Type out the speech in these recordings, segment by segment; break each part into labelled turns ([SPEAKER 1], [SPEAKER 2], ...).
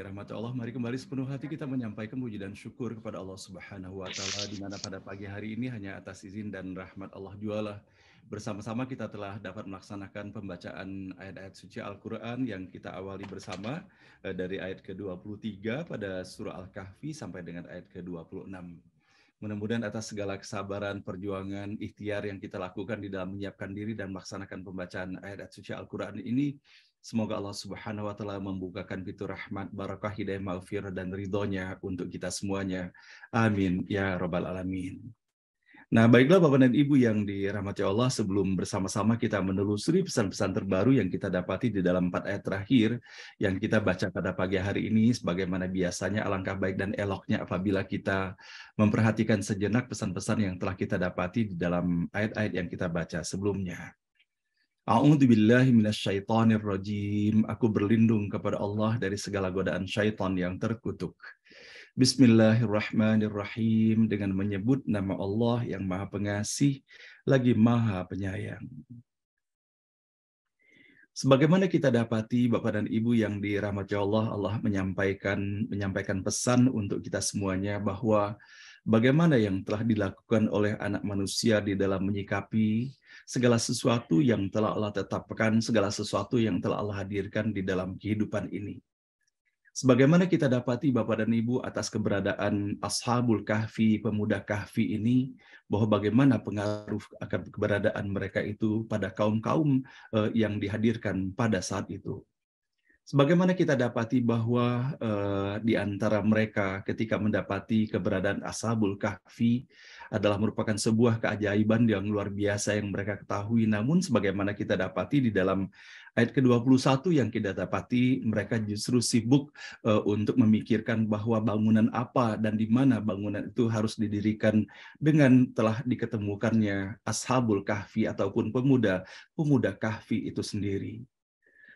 [SPEAKER 1] dirahmati Allah, mari kembali sepenuh hati kita menyampaikan puji dan syukur kepada Allah Subhanahu wa taala, di mana pada pagi hari ini hanya atas izin dan rahmat Allah jualah bersama-sama kita telah dapat melaksanakan pembacaan ayat-ayat suci Al-Qur'an yang kita awali bersama dari ayat ke-23 pada surah Al-Kahfi sampai dengan ayat ke-26. Mudah-mudahan atas segala kesabaran, perjuangan, ikhtiar yang kita lakukan di dalam menyiapkan diri dan melaksanakan pembacaan ayat-ayat suci Al-Quran ini, semoga Allah Subhanahu wa taala membukakan pintu rahmat, barakah, hidayah, maghfirah dan ridhonya untuk kita semuanya. Amin ya rabbal alamin. Nah, baiklah Bapak dan Ibu yang dirahmati Allah, sebelum bersama-sama kita menelusuri pesan-pesan terbaru yang kita dapati di dalam 4 ayat terakhir yang kita baca pada pagi hari ini, sebagaimana biasanya alangkah baik dan eloknya apabila kita memperhatikan sejenak pesan-pesan yang telah kita dapati di dalam ayat-ayat yang kita baca sebelumnya. A'udzubillahi minasyaitonirrajim. Aku berlindung kepada Allah dari segala godaan syaitan yang terkutuk. Bismillahirrahmanirrahim, dengan menyebut nama Allah yang Maha Pengasih lagi Maha Penyayang. Sebagaimana kita dapati Bapak dan Ibu yang dirahmati Allah, Allah menyampaikan pesan untuk kita semuanya bahwa bagaimana yang telah dilakukan oleh anak manusia di dalam menyikapi segala sesuatu yang telah Allah tetapkan, segala sesuatu yang telah Allah hadirkan di dalam kehidupan ini. Sebagaimana kita dapati Bapak dan Ibu atas keberadaan Ashabul Kahfi, pemuda Kahfi ini, bahwa bagaimana pengaruh akan keberadaan mereka itu pada kaum-kaum yang dihadirkan pada saat itu. Sebagaimana kita dapati bahwa di antara mereka ketika mendapati keberadaan Ashabul Kahfi adalah merupakan sebuah keajaiban yang luar biasa yang mereka ketahui. Namun sebagaimana kita dapati di dalam ayat ke-21 yang kita dapati, mereka justru sibuk untuk memikirkan bahwa bangunan apa dan di mana bangunan itu harus didirikan dengan telah diketemukannya Ashabul Kahfi ataupun pemuda Kahfi itu sendiri.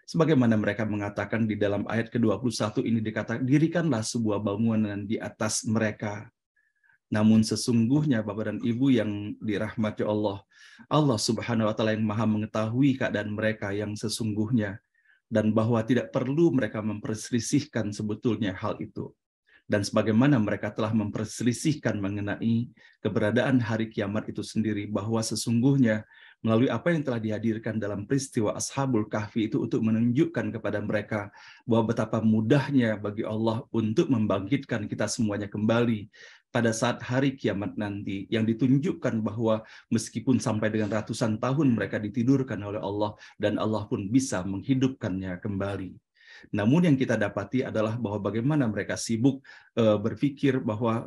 [SPEAKER 1] Sebagaimana mereka mengatakan di dalam ayat ke-21 ini dikatakan, dirikanlah sebuah bangunan di atas mereka. Namun sesungguhnya Bapak dan Ibu yang dirahmati Allah, Allah Subhanahu wa taala yang Maha mengetahui keadaan mereka yang sesungguhnya, dan bahwa tidak perlu mereka memperselisihkan sebetulnya hal itu. Dan sebagaimana mereka telah memperselisihkan mengenai keberadaan hari kiamat itu sendiri, bahwa sesungguhnya melalui apa yang telah dihadirkan dalam peristiwa Ashabul Kahfi itu untuk menunjukkan kepada mereka bahwa betapa mudahnya bagi Allah untuk membangkitkan kita semuanya kembali pada saat hari kiamat nanti, yang ditunjukkan bahwa meskipun sampai dengan ratusan tahun mereka ditidurkan oleh Allah, dan Allah pun bisa menghidupkannya kembali. Namun yang kita dapati adalah bahwa bagaimana mereka sibuk berpikir bahwa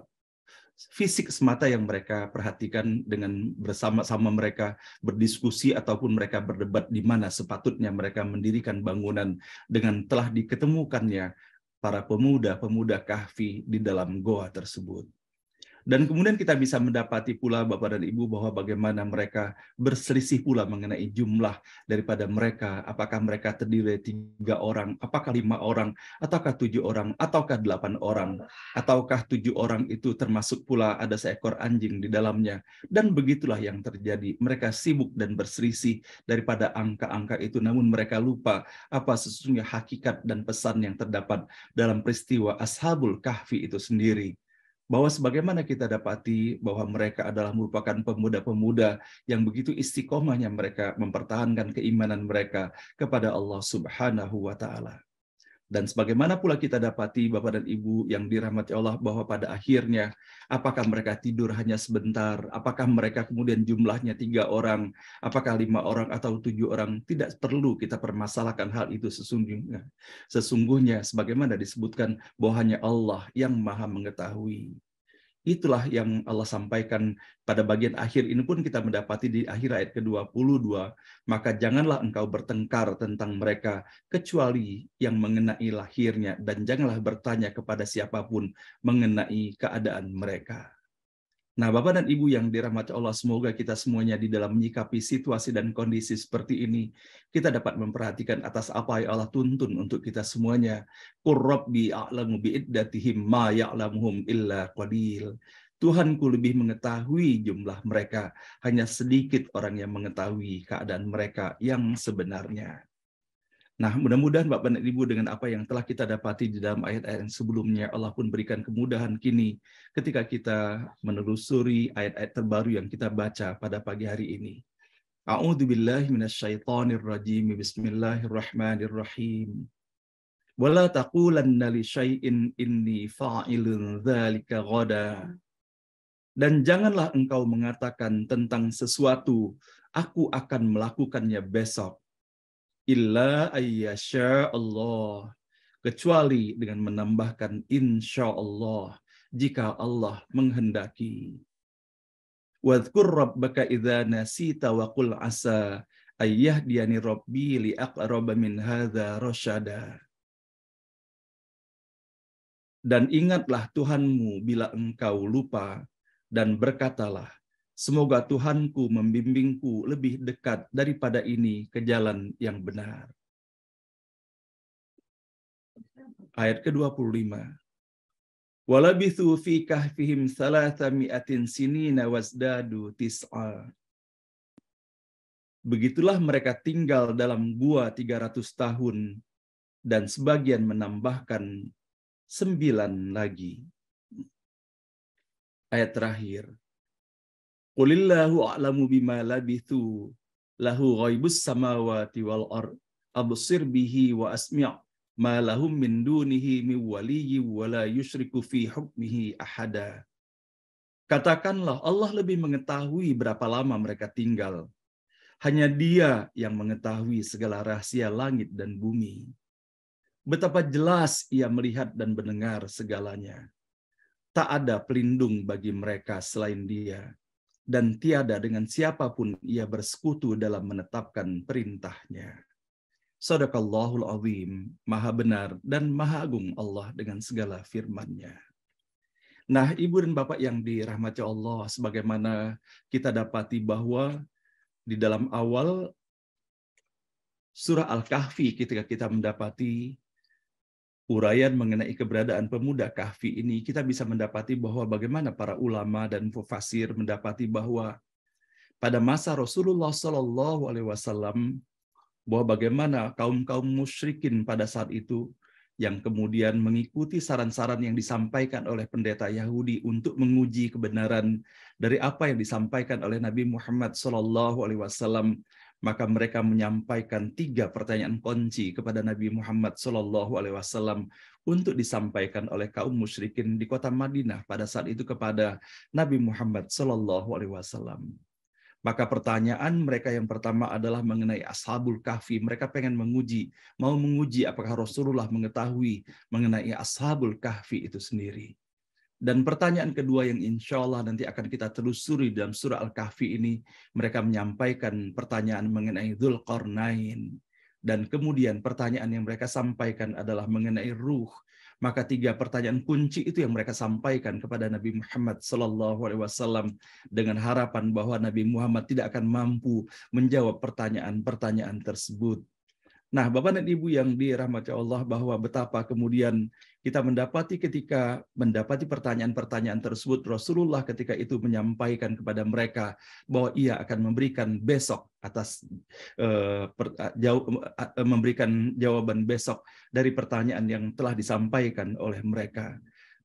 [SPEAKER 1] fisik semata yang mereka perhatikan, dengan bersama-sama mereka berdiskusi ataupun mereka berdebat di mana sepatutnya mereka mendirikan bangunan dengan telah diketemukannya para pemuda-pemuda Kahfi di dalam goa tersebut. Dan kemudian kita bisa mendapati pula Bapak dan Ibu bahwa bagaimana mereka berselisih pula mengenai jumlah daripada mereka. Apakah mereka terdiri dari 3 orang, apakah 5 orang, ataukah 7 orang, ataukah 8 orang, ataukah 7 orang itu termasuk pula ada seekor anjing di dalamnya. Dan begitulah yang terjadi. Mereka sibuk dan berselisih daripada angka-angka itu, namun mereka lupa apa sesungguhnya hakikat dan pesan yang terdapat dalam peristiwa Ashabul Kahfi itu sendiri. Bahwa sebagaimana kita dapati bahwa mereka adalah merupakan pemuda-pemuda yang begitu istiqomahnya mereka mempertahankan keimanan mereka kepada Allah Subhanahu wa taala. Dan sebagaimana pula kita dapati Bapak dan Ibu yang dirahmati Allah, bahwa pada akhirnya apakah mereka tidur hanya sebentar, apakah mereka kemudian jumlahnya 3 orang, apakah 5 orang atau 7 orang, tidak perlu kita permasalahkan hal itu sesungguhnya. Sesungguhnya sebagaimana disebutkan bahwa hanya Allah yang Maha mengetahui. Itulah yang Allah sampaikan pada bagian akhir ini pun kita mendapati di akhir ayat ke-22, maka janganlah engkau bertengkar tentang mereka kecuali yang mengenai lahirnya, dan janganlah bertanya kepada siapapun mengenai keadaan mereka. Nah, Bapak dan Ibu yang dirahmati Allah, semoga kita semuanya di dalam menyikapi situasi dan kondisi seperti ini, kita dapat memperhatikan atas apa yang Allah tuntun untuk kita semuanya. Qur Rabbi a'lamu bi'iddatihim ma ya'lamuhum illa qalil. Tuhanku lebih mengetahui jumlah mereka, hanya sedikit orang yang mengetahui keadaan mereka yang sebenarnya. Nah, mudah-mudahan Bapak dan Ibu dengan apa yang telah kita dapati di dalam ayat-ayat yang sebelumnya, Allah pun berikan kemudahan kini ketika kita menelusuri ayat-ayat terbaru yang kita baca pada pagi hari ini. A'udzubillahi minasyaitonir rajim. Bismillahirrahmanirrahim. Wala taqulanna li syai'in inni fa'ilun dzalika ghada. Dan janganlah engkau mengatakan tentang sesuatu, aku akan melakukannya besok. Illa ayyasha Allah, kecuali dengan menambahkan insya Allah, jika Allah menghendaki. Wadhkur rabbaka idza nasita wa qul asa ayyahdiyani rabbi li aqraba min hadza rasyada. Dan ingatlah Tuhanmu bila engkau lupa, dan berkatalah, semoga Tuhanku membimbingku lebih dekat daripada ini ke jalan yang benar. Ayat ke-25. Walabithu fi kahfihim 300 sinina wasdadu tis'a. Begitulah mereka tinggal dalam gua 300 tahun, dan sebagian menambahkan 9 lagi. Ayat terakhir. Qulillahu a'lamu bima labithu lahu ghaibus samawati wal ard absir bihi wa asmi' ma lahum min dunihi min waliyyi wa la yusyriku fi hukmihi ahada. Katakanlah Allah lebih mengetahui berapa lama mereka tinggal. Hanya Dia yang mengetahui segala rahasia langit dan bumi. Betapa jelas Ia melihat dan mendengar segalanya. Tak ada pelindung bagi mereka selain Dia. Dan tiada dengan siapapun ia bersekutu dalam menetapkan perintahnya. Shadaqallahul azim, maha benar dan maha agung Allah dengan segala firman-Nya. Nah, Ibu dan Bapak yang dirahmati Allah, sebagaimana kita dapati bahwa di dalam awal surah Al-Kahfi ketika kita mendapati uraian mengenai keberadaan pemuda Kahfi ini, kita bisa mendapati bahwa bagaimana para ulama dan mufassir mendapati bahwa pada masa Rasulullah SAW, bahwa bagaimana kaum-kaum musyrikin pada saat itu yang kemudian mengikuti saran-saran yang disampaikan oleh pendeta Yahudi untuk menguji kebenaran dari apa yang disampaikan oleh Nabi Muhammad SAW, maka mereka menyampaikan 3 pertanyaan kunci kepada Nabi Muhammad SAW untuk disampaikan oleh kaum musyrikin di kota Madinah pada saat itu kepada Nabi Muhammad SAW. Maka pertanyaan mereka yang pertama adalah mengenai Ashabul Kahfi. Mereka pengen mau menguji apakah Rasulullah mengetahui mengenai Ashabul Kahfi itu sendiri. Dan pertanyaan kedua yang insya Allah nanti akan kita telusuri dalam surah Al-Kahfi ini, mereka menyampaikan pertanyaan mengenai Dzulqarnain. Dan kemudian pertanyaan yang mereka sampaikan adalah mengenai ruh. Maka 3 pertanyaan kunci itu yang mereka sampaikan kepada Nabi Muhammad SAW dengan harapan bahwa Nabi Muhammad tidak akan mampu menjawab pertanyaan-pertanyaan tersebut. Nah, Bapak dan Ibu yang dirahmati Allah, bahwa betapa kemudian kita mendapati ketika mendapati pertanyaan-pertanyaan tersebut, Rasulullah ketika itu menyampaikan kepada mereka bahwa Ia akan memberikan besok atas memberikan jawaban besok dari pertanyaan yang telah disampaikan oleh mereka.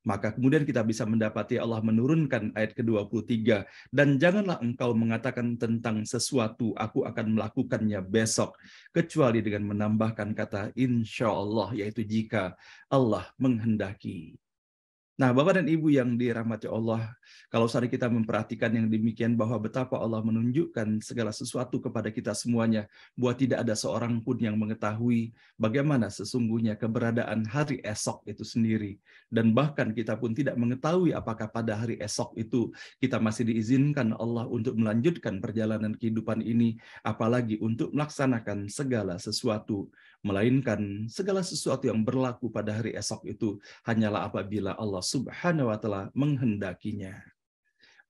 [SPEAKER 1] Maka kemudian kita bisa mendapati Allah menurunkan ayat ke-23, dan janganlah engkau mengatakan tentang sesuatu, aku akan melakukannya besok, kecuali dengan menambahkan kata insya Allah, yaitu jika Allah menghendaki. Nah, Bapak dan Ibu yang dirahmati Allah, kalau saat kita memperhatikan yang demikian, bahwa betapa Allah menunjukkan segala sesuatu kepada kita semuanya, bahwa tidak ada seorang pun yang mengetahui bagaimana sesungguhnya keberadaan hari esok itu sendiri. Dan bahkan kita pun tidak mengetahui apakah pada hari esok itu kita masih diizinkan Allah untuk melanjutkan perjalanan kehidupan ini, apalagi untuk melaksanakan segala sesuatu. Melainkan segala sesuatu yang berlaku pada hari esok itu hanyalah apabila Allah Subhanahu wa Ta'ala menghendakinya.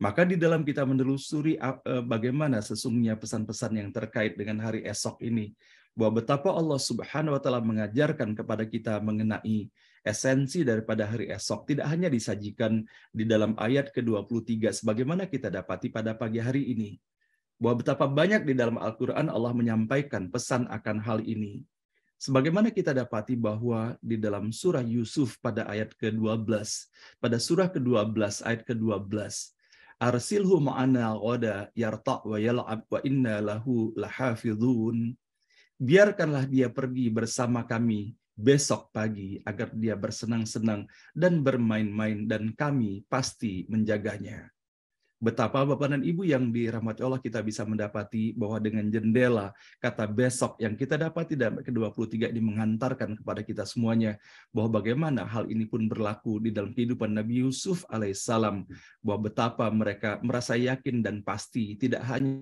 [SPEAKER 1] Maka di dalam kita menelusuri bagaimana sesungguhnya pesan-pesan yang terkait dengan hari esok ini, bahwa betapa Allah Subhanahu wa Ta'ala mengajarkan kepada kita mengenai esensi daripada hari esok, tidak hanya disajikan di dalam ayat ke-23 sebagaimana kita dapati pada pagi hari ini, bahwa betapa banyak di dalam Al-Quran Allah menyampaikan pesan akan hal ini. Sebagaimana kita dapati bahwa di dalam surah Yusuf pada ayat ke-12, pada surah ke-12 ayat ke-12, arsilhu ma'ana ghoda yarta' wa yal'ab wa inna lahu lahafidhun. Biarkanlah dia pergi bersama kami besok pagi agar dia bersenang-senang dan bermain-main dan kami pasti menjaganya. Betapa Bapak dan Ibu yang dirahmati Allah, kita bisa mendapati bahwa dengan jendela kata besok yang kita dapati dalam ke-23 ini menghantarkan kepada kita semuanya bahwa bagaimana hal ini pun berlaku di dalam kehidupan Nabi Yusuf alaihissalam, bahwa betapa mereka merasa yakin dan pasti. Tidak hanya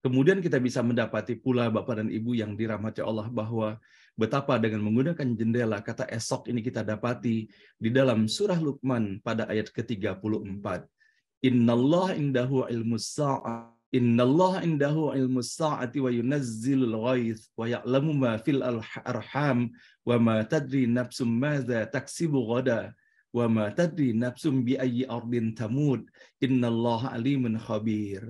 [SPEAKER 1] kemudian kita bisa mendapati pula Bapak dan Ibu yang dirahmati Allah bahwa betapa dengan menggunakan jendela kata esok ini kita dapati di dalam surah Luqman pada ayat ke-34. Innallaha indahu ilmus sa'ah. Innallaha indahu ilmus sa'ati wa yunazzilul ghaits wa ya'lamu ma fil arham wa ma tadri nafsum madza taksibu ghada wa ma tadri nafsum bi ayyi ardin tamud. Innallaha alimun khabir.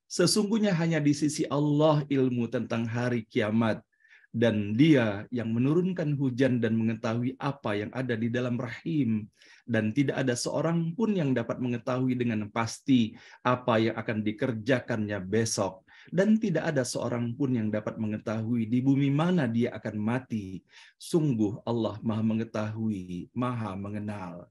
[SPEAKER 1] Sesungguhnya hanya di sisi Allah ilmu tentang hari kiamat, dan Dia yang menurunkan hujan dan mengetahui apa yang ada di dalam rahim, dan tidak ada seorang pun yang dapat mengetahui dengan pasti apa yang akan dikerjakannya besok, dan tidak ada seorang pun yang dapat mengetahui di bumi mana dia akan mati. Sungguh Allah Maha Mengetahui, Maha Mengenal.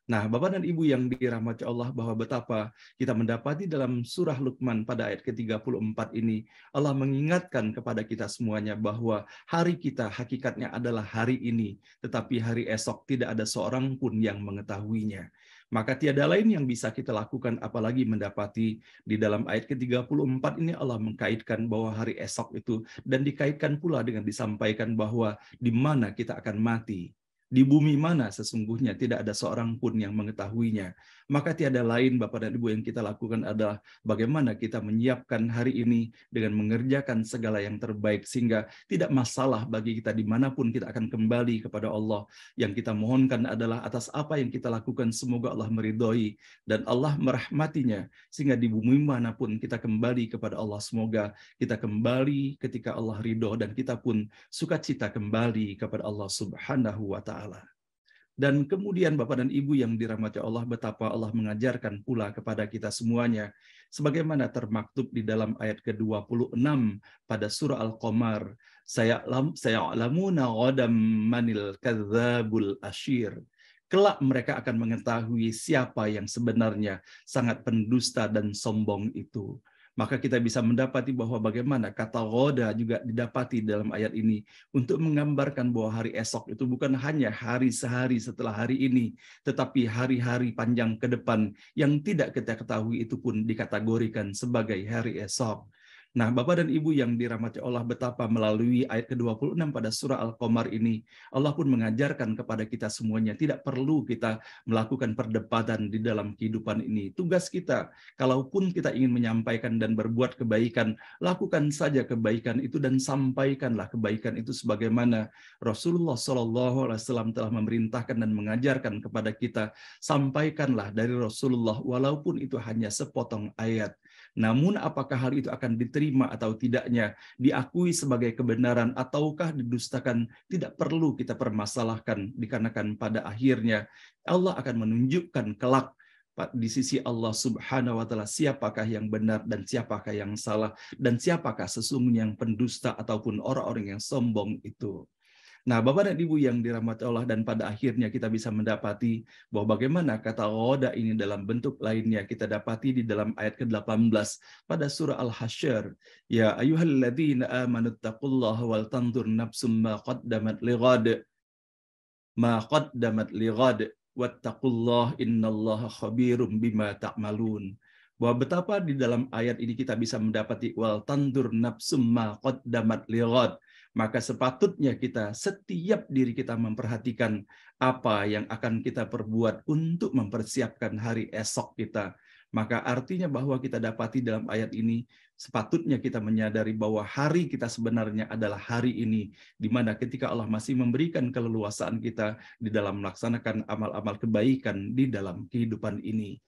[SPEAKER 1] Nah, Bapak dan Ibu yang dirahmati Allah, bahwa betapa kita mendapati dalam surah Luqman pada ayat ke-34 ini, Allah mengingatkan kepada kita semuanya bahwa hari kita hakikatnya adalah hari ini, tetapi hari esok tidak ada seorang pun yang mengetahuinya. Maka tiada lain yang bisa kita lakukan apalagi mendapati di dalam ayat ke-34 ini Allah mengkaitkan bahwa hari esok itu, dan dikaitkan pula dengan disampaikan bahwa di mana kita akan mati. Di bumi mana sesungguhnya tidak ada seorang pun yang mengetahuinya. Maka tiada lain Bapak dan Ibu yang kita lakukan adalah bagaimana kita menyiapkan hari ini dengan mengerjakan segala yang terbaik, sehingga tidak masalah bagi kita dimanapun kita akan kembali kepada Allah. Yang kita mohonkan adalah atas apa yang kita lakukan semoga Allah meridhoi dan Allah merahmatinya, sehingga di bumi manapun kita kembali kepada Allah, semoga kita kembali ketika Allah ridho dan kita pun sukacita kembali kepada Allah Subhanahu wa Ta'ala. Dan kemudian Bapak dan Ibu yang dirahmati Allah, betapa Allah mengajarkan pula kepada kita semuanya, sebagaimana termaktub di dalam ayat ke-26 pada surah Al-Qamar, saya'lamuna ghadan manil kadzabul asyir. Kelak mereka akan mengetahui siapa yang sebenarnya sangat pendusta dan sombong itu. Maka kita bisa mendapati bahwa bagaimana kata ghoda juga didapati dalam ayat ini untuk menggambarkan bahwa hari esok itu bukan hanya hari sehari setelah hari ini, tetapi hari-hari panjang ke depan yang tidak kita ketahui itu pun dikategorikan sebagai hari esok. Nah, Bapak dan Ibu yang dirahmati Allah, betapa melalui ayat ke-26 pada surah Al-Qamar ini, Allah pun mengajarkan kepada kita semuanya, tidak perlu kita melakukan perdebatan di dalam kehidupan ini. Tugas kita, kalaupun kita ingin menyampaikan dan berbuat kebaikan, lakukan saja kebaikan itu dan sampaikanlah kebaikan itu sebagaimana Rasulullah SAW telah memerintahkan dan mengajarkan kepada kita. Sampaikanlah dari Rasulullah, walaupun itu hanya sepotong ayat. Namun apakah hal itu akan diterima atau tidaknya, diakui sebagai kebenaran ataukah didustakan, tidak perlu kita permasalahkan, dikarenakan pada akhirnya Allah akan menunjukkan kelak di sisi Allah Subhanahu wa Ta'ala siapakah yang benar dan siapakah yang salah, dan siapakah sesungguhnya yang pendusta ataupun orang-orang yang sombong itu. Nah, Bapak dan Ibu yang dirahmati Allah, dan pada akhirnya kita bisa mendapati bahwa bagaimana kata ghoda ini dalam bentuk lainnya kita dapati di dalam ayat ke-18 pada surah Al-Hasyr. Ya ayyuhalladzina amanu taqullaha wal tanzur nafsum ma qaddamat lighad wattaqullaha innallaha khabirum bima ta'malun. Bahwa betapa di dalam ayat ini kita bisa mendapati wal tanzur nafsum ma qaddamat lighad. Maka sepatutnya kita, setiap diri kita memperhatikan apa yang akan kita perbuat untuk mempersiapkan hari esok kita. Maka artinya bahwa kita dapati dalam ayat ini, sepatutnya kita menyadari bahwa hari kita sebenarnya adalah hari ini, di mana ketika Allah masih memberikan keleluasaan kita di dalam melaksanakan amal-amal kebaikan di dalam kehidupan ini.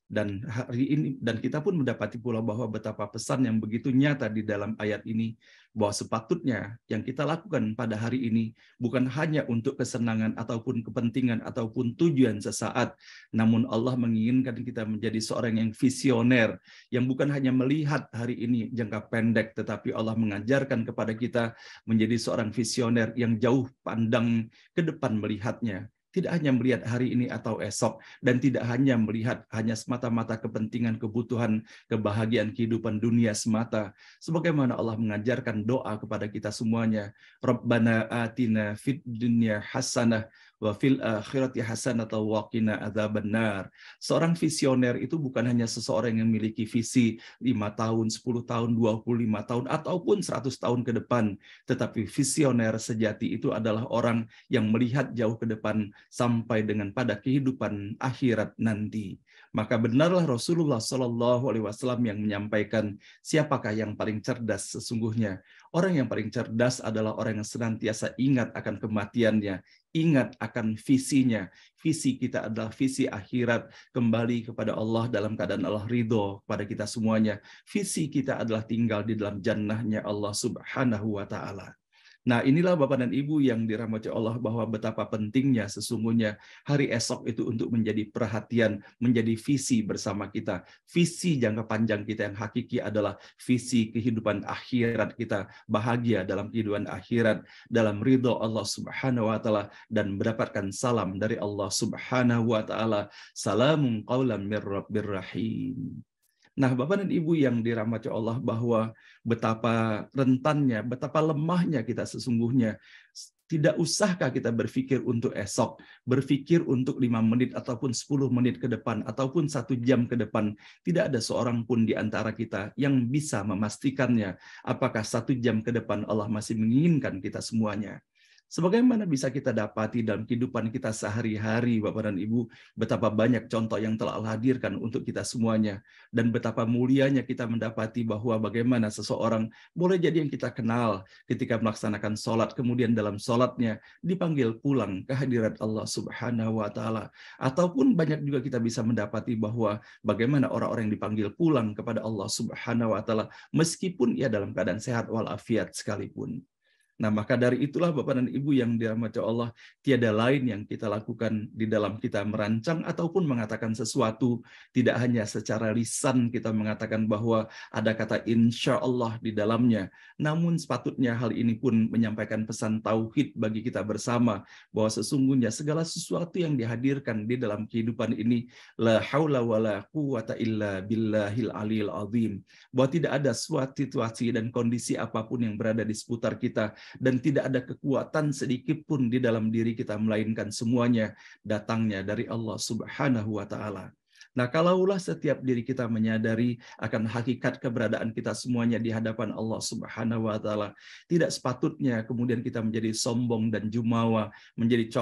[SPEAKER 1] Dan hari ini, dan kita pun mendapati pula bahwa betapa pesan yang begitu nyata di dalam ayat ini, bahwa sepatutnya yang kita lakukan pada hari ini bukan hanya untuk kesenangan ataupun kepentingan ataupun tujuan sesaat, namun Allah menginginkan kita menjadi seorang yang visioner, yang bukan hanya melihat hari ini jangka pendek, tetapi Allah mengajarkan kepada kita menjadi seorang visioner yang jauh pandang ke depan melihatnya. Tidak hanya melihat hari ini atau esok, dan tidak hanya melihat hanya semata-mata kepentingan, kebutuhan, kebahagiaan kehidupan dunia semata. Sebagaimana Allah mengajarkan doa kepada kita semuanya, Rabbana atina fid dunya hasanah wa fil akhirati hasanah wa qina adzabannar. Seorang visioner itu bukan hanya seseorang yang memiliki visi 5 tahun, 10 tahun, 25 tahun, ataupun 100 tahun ke depan. Tetapi visioner sejati itu adalah orang yang melihat jauh ke depan sampai dengan pada kehidupan akhirat nanti. Maka benarlah Rasulullah Shallallahu Alaihi Wasallam yang menyampaikan, siapakah yang paling cerdas sesungguhnya? Orang yang paling cerdas adalah orang yang senantiasa ingat akan kematiannya, ingat akan visinya. Visi kita adalah visi akhirat, kembali kepada Allah dalam keadaan Allah ridho kepada kita semuanya. Visi kita adalah tinggal di dalam jannahnya Allah Subhanahu wa Ta'ala. Nah, inilah Bapak dan Ibu yang dirahmati Allah, bahwa betapa pentingnya sesungguhnya hari esok itu untuk menjadi perhatian, menjadi visi bersama kita. Visi jangka panjang kita yang hakiki adalah visi kehidupan akhirat kita, bahagia dalam kehidupan akhirat, dalam ridho Allah Subhanahu wa Ta'ala, dan mendapatkan salam dari Allah Subhanahu wa Ta'ala. Salamun qaulan mir rabbir rahim. Nah, Bapak dan Ibu yang dirahmati Allah, bahwa betapa rentannya, betapa lemahnya kita sesungguhnya. Tidak usahkah kita berpikir untuk esok, berpikir untuk 5 menit ataupun 10 menit ke depan, ataupun 1 jam ke depan. Tidak ada seorang pun di antara kita yang bisa memastikannya apakah 1 jam ke depan Allah masih menginginkan kita semuanya. Sebagaimana bisa kita dapati dalam kehidupan kita sehari-hari, Bapak dan Ibu, betapa banyak contoh yang telah Allah hadirkan untuk kita semuanya. Dan betapa mulianya kita mendapati bahwa bagaimana seseorang boleh jadi yang kita kenal ketika melaksanakan sholat, kemudian dalam sholatnya dipanggil pulang ke hadirat Allah Subhanahu wa Ta'ala. Ataupun banyak juga kita bisa mendapati bahwa bagaimana orang-orang yang dipanggil pulang kepada Allah Subhanahu wa Ta'ala meskipun ia dalam keadaan sehat walafiat sekalipun. Nah, maka dari itulah Bapak dan Ibu yang dirahmati Allah, tiada lain yang kita lakukan di dalam kita merancang ataupun mengatakan sesuatu, tidak hanya secara lisan kita mengatakan bahwa ada kata insya Allah di dalamnya, namun sepatutnya hal ini pun menyampaikan pesan tauhid bagi kita bersama, bahwa sesungguhnya segala sesuatu yang dihadirkan di dalam kehidupan ini, la haula wala quwata illa billahil aliyil azim, bahwa tidak ada suatu situasi dan kondisi apapun yang berada di seputar kita, dan tidak ada kekuatan sedikit pun di dalam diri kita, melainkan semuanya datangnya dari Allah Subhanahu wa Ta'ala. Nah, kalaulah setiap diri kita menyadari akan hakikat keberadaan kita semuanya di hadapan Allah Subhanahu wa Ta'ala, tidak sepatutnya kemudian kita menjadi sombong dan jumawa, menjadi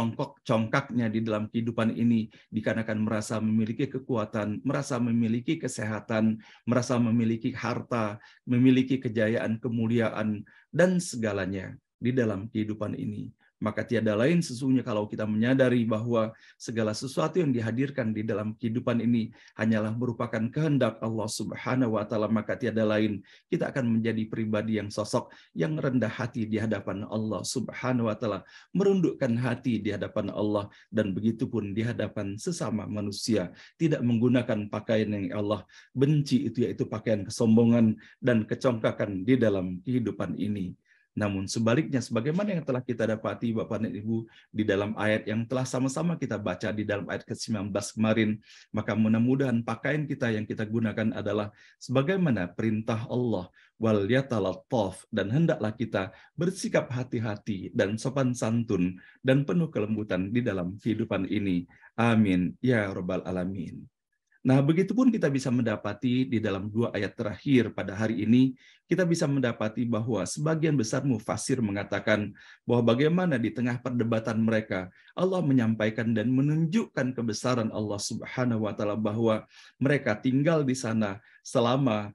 [SPEAKER 1] congkaknya di dalam kehidupan ini, dikarenakan merasa memiliki kekuatan, merasa memiliki kesehatan, merasa memiliki harta, memiliki kejayaan, kemuliaan, dan segalanya di dalam kehidupan ini. Maka tiada lain sesungguhnya kalau kita menyadari bahwa segala sesuatu yang dihadirkan di dalam kehidupan ini hanyalah merupakan kehendak Allah Subhanahu wa Ta'ala, maka tiada lain kita akan menjadi pribadi yang sosok yang rendah hati di hadapan Allah Subhanahu wa Ta'ala, merundukkan hati di hadapan Allah, dan begitu pun di hadapan sesama manusia, tidak menggunakan pakaian yang Allah benci, itu yaitu pakaian kesombongan dan kecongkakan di dalam kehidupan ini. Namun sebaliknya, sebagaimana yang telah kita dapati Bapak dan Ibu di dalam ayat yang telah sama-sama kita baca di dalam ayat ke-19 kemarin, maka mudah-mudahan pakaian kita yang kita gunakan adalah sebagaimana perintah Allah, wal yatalattaf, dan hendaklah kita bersikap hati-hati dan sopan santun dan penuh kelembutan di dalam kehidupan ini. Amin ya rabbal alamin. Nah, begitupun kita bisa mendapati di dalam 2 ayat terakhir pada hari ini, kita bisa mendapati bahwa sebagian besar mufassir mengatakan bahwa bagaimana di tengah perdebatan mereka, Allah menyampaikan dan menunjukkan kebesaran Allah Subhanahu wa Ta'ala, bahwa mereka tinggal di sana selama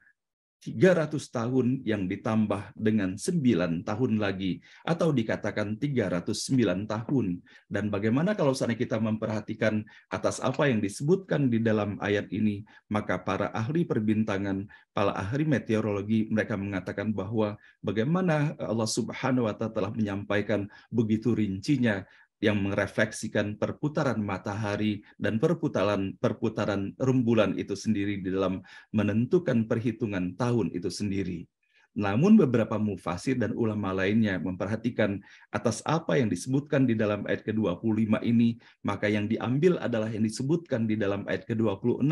[SPEAKER 1] 300 tahun yang ditambah dengan 9 tahun lagi, atau dikatakan 309 tahun. Dan bagaimana kalau seandainya kita memperhatikan atas apa yang disebutkan di dalam ayat ini, maka para ahli perbintangan, para ahli meteorologi, mereka mengatakan bahwa bagaimana Allah Subhanahu wa Ta'ala telah menyampaikan begitu rincinya yang merefleksikan perputaran matahari dan perputaran rembulan itu sendiri di dalam menentukan perhitungan tahun itu sendiri. Namun beberapa mufasir dan ulama lainnya memperhatikan atas apa yang disebutkan di dalam ayat ke-25 ini, maka yang diambil adalah yang disebutkan di dalam ayat ke-26.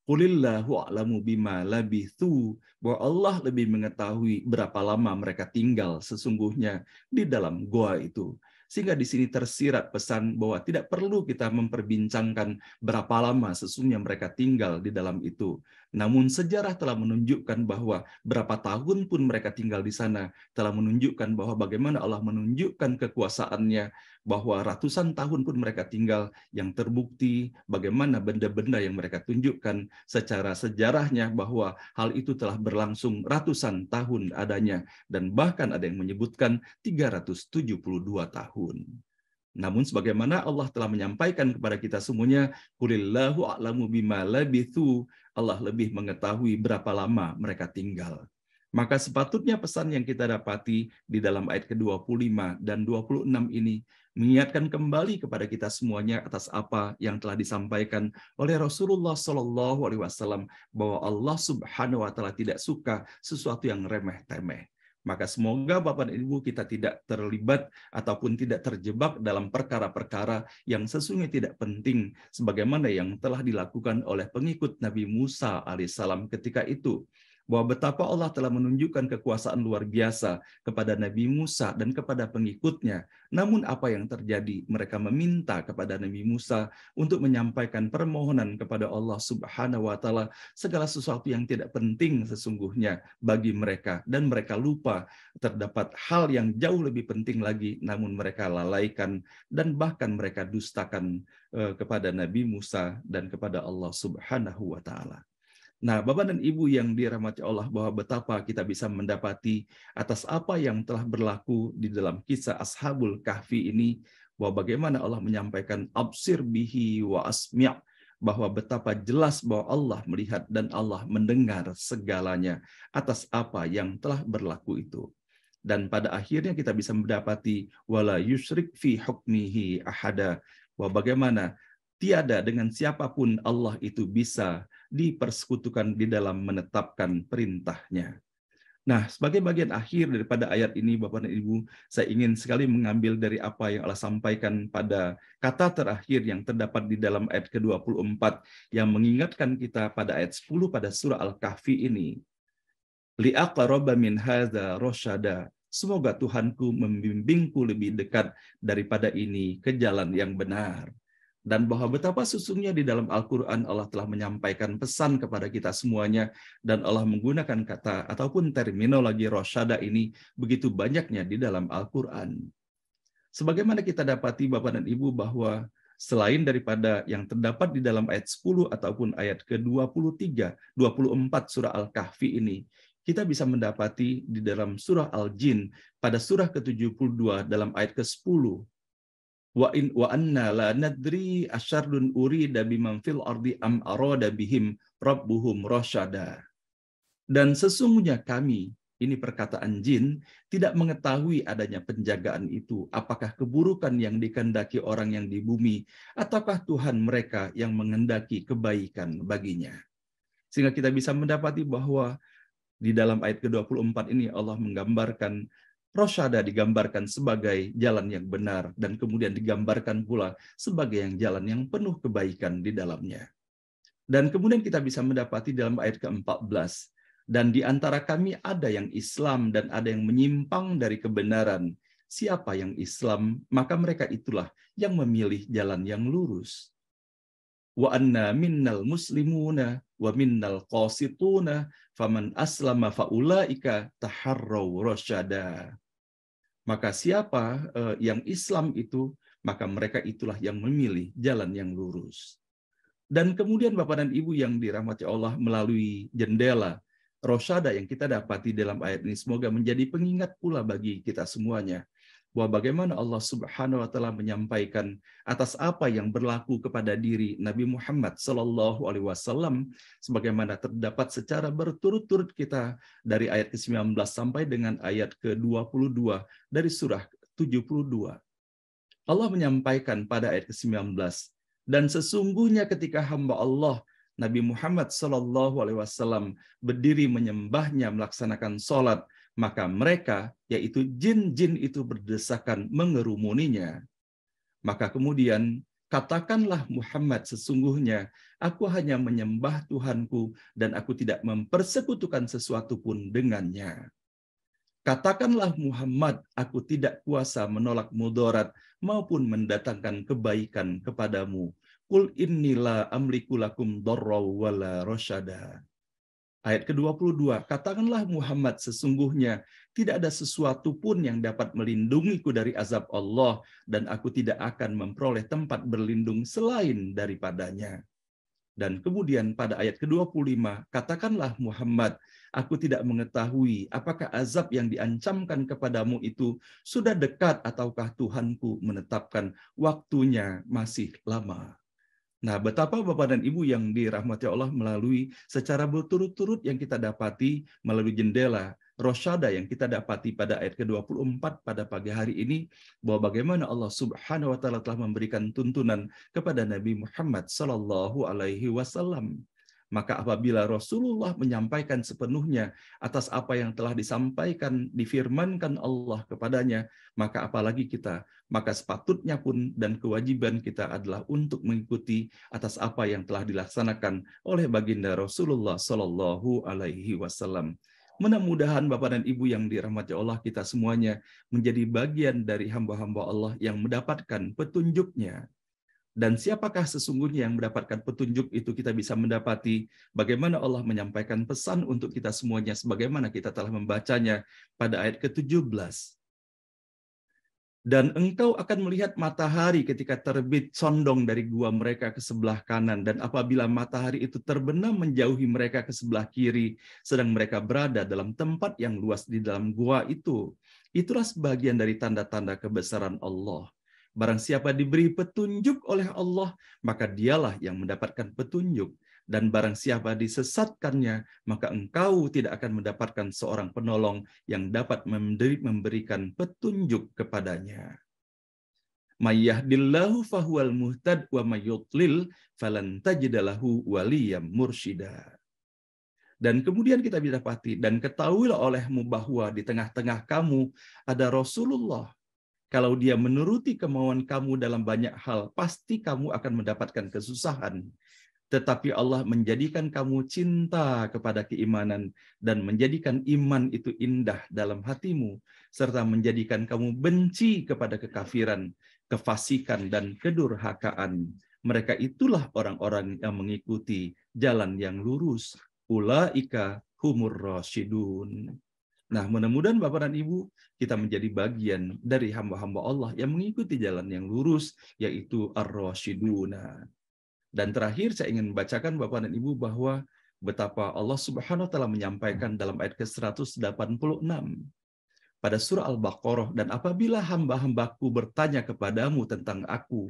[SPEAKER 1] Qulillahu a'lamu bima labithu, bahwa Allah lebih mengetahui berapa lama mereka tinggal sesungguhnya di dalam goa itu. Sehingga di sini tersirat pesan bahwa tidak perlu kita memperbincangkan berapa lama sesungguhnya mereka tinggal di dalam itu. Namun sejarah telah menunjukkan bahwa berapa tahun pun mereka tinggal di sana telah menunjukkan bahwa bagaimana Allah menunjukkan kekuasaannya, bahwa ratusan tahun pun mereka tinggal, yang terbukti bagaimana benda-benda yang mereka tunjukkan secara sejarahnya bahwa hal itu telah berlangsung ratusan tahun adanya, dan bahkan ada yang menyebutkan 372 tahun. Namun sebagaimana Allah telah menyampaikan kepada kita semuanya, qulillahu a'lamu bima labithu, Allah lebih mengetahui berapa lama mereka tinggal. Maka sepatutnya pesan yang kita dapati di dalam ayat ke-25 dan 26 ini mengingatkan kembali kepada kita semuanya atas apa yang telah disampaikan oleh Rasulullah SAW, bahwa Allah Subhanahu wa Ta'ala tidak suka sesuatu yang remeh-temeh. Maka semoga Bapak dan Ibu kita tidak terlibat ataupun tidak terjebak dalam perkara-perkara yang sesungguhnya tidak penting, sebagaimana yang telah dilakukan oleh pengikut Nabi Musa alaihissalam ketika itu. Bahwa betapa Allah telah menunjukkan kekuasaan luar biasa kepada Nabi Musa dan kepada pengikutnya. Namun apa yang terjadi? Mereka meminta kepada Nabi Musa untuk menyampaikan permohonan kepada Allah Subhanahu wa Ta'ala segala sesuatu yang tidak penting sesungguhnya bagi mereka, dan mereka lupa terdapat hal yang jauh lebih penting lagi, namun mereka lalaikan dan bahkan mereka dustakan kepada Nabi Musa dan kepada Allah Subhanahu wa Ta'ala. Nah, Bapak dan Ibu yang dirahmati Allah, bahwa betapa kita bisa mendapati atas apa yang telah berlaku di dalam kisah Ashabul Kahfi ini, bahwa bagaimana Allah menyampaikan absir bihi wa asmi', bahwa betapa jelas bahwa Allah melihat dan Allah mendengar segalanya atas apa yang telah berlaku itu. Dan pada akhirnya kita bisa mendapati wala yusyrik fi hukmihi ahada, bahwa bagaimana tiada dengan siapapun Allah itu bisa dipersekutukan di dalam menetapkan perintahnya. Nah, sebagai bagian akhir daripada ayat ini, Bapak dan Ibu, saya ingin sekali mengambil dari apa yang Allah sampaikan pada kata terakhir yang terdapat di dalam ayat ke-24, yang mengingatkan kita pada ayat 10 pada surah Al-Kahfi ini. Li'aqaraba min hadza rasyada. Semoga Tuhanku membimbingku lebih dekat daripada ini ke jalan yang benar. Dan bahwa betapa sesungguhnya di dalam Al-Quran Allah telah menyampaikan pesan kepada kita semuanya, dan Allah menggunakan kata ataupun terminologi rasyada ini begitu banyaknya di dalam Al-Quran. Sebagaimana kita dapati Bapak dan Ibu, bahwa selain daripada yang terdapat di dalam ayat 10 ataupun ayat ke-23, 24 surah Al-Kahfi ini, kita bisa mendapati di dalam surah Al-Jin pada surah ke-72 dalam ayat ke-10, wa anna la nadri asyarrun urida biman fil ardi am arada bihim rabbuhum rasyada. Dan sesungguhnya kami, ini perkataan jin, tidak mengetahui adanya penjagaan itu, apakah keburukan yang dikehendaki orang yang di bumi, ataukah Tuhan mereka yang menghendaki kebaikan baginya. Sehingga kita bisa mendapati bahwa di dalam ayat ke-24 ini Allah menggambarkan Rasyada, digambarkan sebagai jalan yang benar, dan kemudian digambarkan pula sebagai jalan yang penuh kebaikan di dalamnya. Dan kemudian kita bisa mendapati dalam ayat ke-14, dan di antara kami ada yang Islam dan ada yang menyimpang dari kebenaran. Siapa yang Islam, maka mereka itulah yang memilih jalan yang lurus. Wa anna minnal muslimuna wa minnal qasituna faman aslama faulaika taharraw rasyada. Maka siapa yang Islam itu, maka mereka itulah yang memilih jalan yang lurus. Dan kemudian Bapak dan Ibu yang dirahmati Allah, melalui jendela rosyada yang kita dapati dalam ayat ini semoga menjadi pengingat pula bagi kita semuanya bahwa bagaimana Allah Subhanahu wa taala menyampaikan atas apa yang berlaku kepada diri Nabi Muhammad sallallahu alaihi wasallam sebagaimana terdapat secara berturut-turut kita dari ayat ke-19 sampai dengan ayat ke-22 dari surah 72. Allah menyampaikan pada ayat ke-19, dan sesungguhnya ketika hamba Allah Nabi Muhammad SAW berdiri menyembahnya melaksanakan sholat, maka mereka, yaitu jin-jin itu berdesakan mengerumuninya. Maka kemudian katakanlah Muhammad, sesungguhnya aku hanya menyembah Tuhanku dan aku tidak mempersekutukan sesuatu pun dengannya. Katakanlah Muhammad, aku tidak kuasa menolak mudarat maupun mendatangkan kebaikan kepadamu. Qul innila amliku lakum darra wala rasyada. Ayat ke-22, katakanlah Muhammad, sesungguhnya tidak ada sesuatu pun yang dapat melindungiku dari azab Allah dan aku tidak akan memperoleh tempat berlindung selain daripadanya. Dan kemudian pada ayat ke-25, katakanlah Muhammad, aku tidak mengetahui apakah azab yang diancamkan kepadamu itu sudah dekat ataukah Tuhanku menetapkan waktunya masih lama. Nah, betapa Bapak dan Ibu yang dirahmati Allah melalui secara berturut-turut yang kita dapati melalui jendela rosyada yang kita dapati pada ayat ke-24 pada pagi hari ini bahwa bagaimana Allah Subhanahu wa taala telah memberikan tuntunan kepada Nabi Muhammad sallallahu alaihi wasallam. Maka apabila Rasulullah menyampaikan sepenuhnya atas apa yang telah disampaikan, difirmankan Allah kepadanya, maka apalagi kita, maka sepatutnya pun dan kewajiban kita adalah untuk mengikuti atas apa yang telah dilaksanakan oleh baginda Rasulullah Sallallahu Alaihi Wasallam. Mudah-mudahan Bapak dan Ibu yang dirahmati Allah kita semuanya menjadi bagian dari hamba-hamba Allah yang mendapatkan petunjuknya. Dan siapakah sesungguhnya yang mendapatkan petunjuk itu kita bisa mendapati bagaimana Allah menyampaikan pesan untuk kita semuanya sebagaimana kita telah membacanya pada ayat ke-17. Dan engkau akan melihat matahari ketika terbit condong dari gua mereka ke sebelah kanan, dan apabila matahari itu terbenam menjauhi mereka ke sebelah kiri, sedang mereka berada dalam tempat yang luas di dalam gua itu. Itulah sebagian dari tanda-tanda kebesaran Allah. Barang siapa diberi petunjuk oleh Allah, maka dialah yang mendapatkan petunjuk. Dan barang siapa disesatkannya, maka engkau tidak akan mendapatkan seorang penolong yang dapat memberikan petunjuk kepadanya. Mayyahdillahu fahuwal muhtad wa mayyudlil falan tajida lahu waliyyan mursyida. Dan kemudian kita dapati, dan ketahuilah olehmu bahwa di tengah-tengah kamu ada Rasulullah. Kalau dia menuruti kemauan kamu dalam banyak hal, pasti kamu akan mendapatkan kesusahan. Tetapi Allah menjadikan kamu cinta kepada keimanan dan menjadikan iman itu indah dalam hatimu, serta menjadikan kamu benci kepada kekafiran, kefasikan, dan kedurhakaan. Mereka itulah orang-orang yang mengikuti jalan yang lurus. Ulaika humur rasyidun. Nah, mudah-mudahan Bapak dan Ibu, kita menjadi bagian dari hamba-hamba Allah yang mengikuti jalan yang lurus, yaitu ar-rasyiduna. Dan terakhir saya ingin membacakan Bapak dan Ibu bahwa betapa Allah Subhanahu wa taala menyampaikan dalam ayat ke-186 pada surah Al-Baqarah, dan apabila hamba-hambaku bertanya kepadamu tentang aku,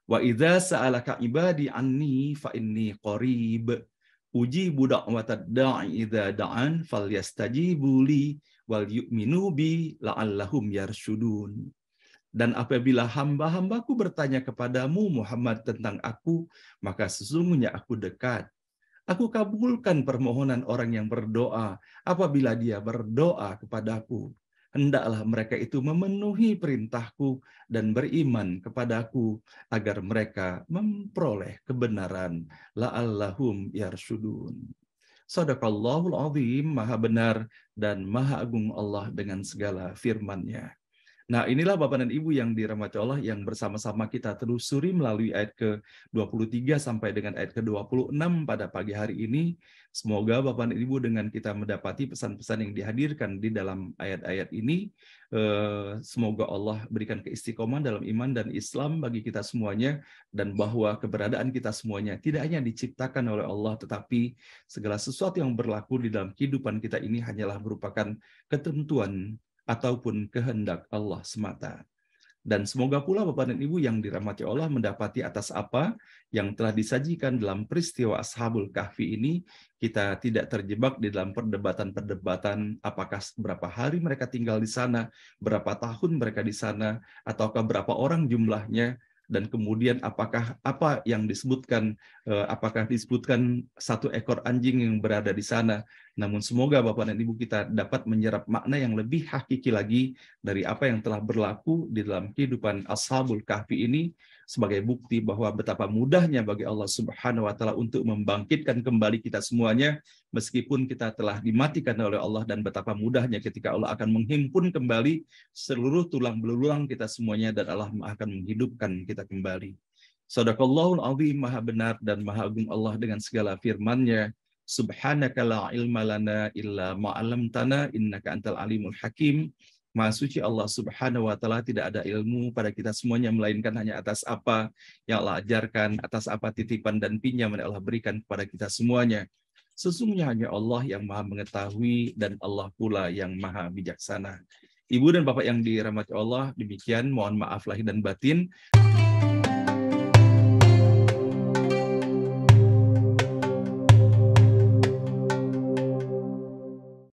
[SPEAKER 1] wa idza sa'alaka ibadi anni fa inni qarib ujibu da'watad da'i idza da'an falyastajibu li wal yu'minu bi la'allahum yarsyudun. Dan apabila hamba-hambaku bertanya kepadamu Muhammad tentang aku, maka sesungguhnya aku dekat. Aku kabulkan permohonan orang yang berdoa apabila dia berdoa kepadaku. Hendaklah mereka itu memenuhi perintahku dan beriman kepadaku agar mereka memperoleh kebenaran. La'allahum yarsyudun. Shadaqallahul azim, maha benar dan maha agung Allah dengan segala firman-Nya. Nah, inilah Bapak dan Ibu yang dirahmati Allah yang bersama-sama kita telusuri melalui ayat ke-23 sampai dengan ayat ke-26 pada pagi hari ini. Semoga Bapak dan Ibu dengan kita mendapati pesan-pesan yang dihadirkan di dalam ayat-ayat ini, semoga Allah berikan keistiqomahan dalam iman dan Islam bagi kita semuanya, dan bahwa keberadaan kita semuanya tidak hanya diciptakan oleh Allah, tetapi segala sesuatu yang berlaku di dalam kehidupan kita ini hanyalah merupakan ketentuan ataupun kehendak Allah semata. Dan semoga pula Bapak dan Ibu yang dirahmati Allah mendapati atas apa yang telah disajikan dalam peristiwa Ashabul Kahfi ini, kita tidak terjebak di dalam perdebatan-perdebatan apakah berapa hari mereka tinggal di sana, berapa tahun mereka di sana, ataukah berapa orang jumlahnya, dan kemudian apakah apa yang disebutkan, apakah disebutkan satu ekor anjing yang berada di sana. Namun semoga Bapak dan Ibu kita dapat menyerap makna yang lebih hakiki lagi dari apa yang telah berlaku di dalam kehidupan Ashabul Kahfi ini, sebagai bukti bahwa betapa mudahnya bagi Allah Subhanahu wa taala untuk membangkitkan kembali kita semuanya meskipun kita telah dimatikan oleh Allah, dan betapa mudahnya ketika Allah akan menghimpun kembali seluruh tulang belulang kita semuanya dan Allah akan menghidupkan kita kembali. Shadaqallahul azim, maha benar dan maha agung Allah dengan segala firman-Nya. Subhanaka la ilma lana illa ma 'allamtana innaka antal alimul hakim. Maha suci Allah Subhanahu wa taala, tidak ada ilmu pada kita semuanya melainkan hanya atas apa yang Allah ajarkan, atas apa titipan dan pinjam yang Allah berikan kepada kita semuanya. Sesungguhnya hanya Allah yang Maha mengetahui dan Allah pula yang Maha bijaksana. Ibu dan Bapak yang dirahmati Allah, demikian mohon maaf lahir dan batin.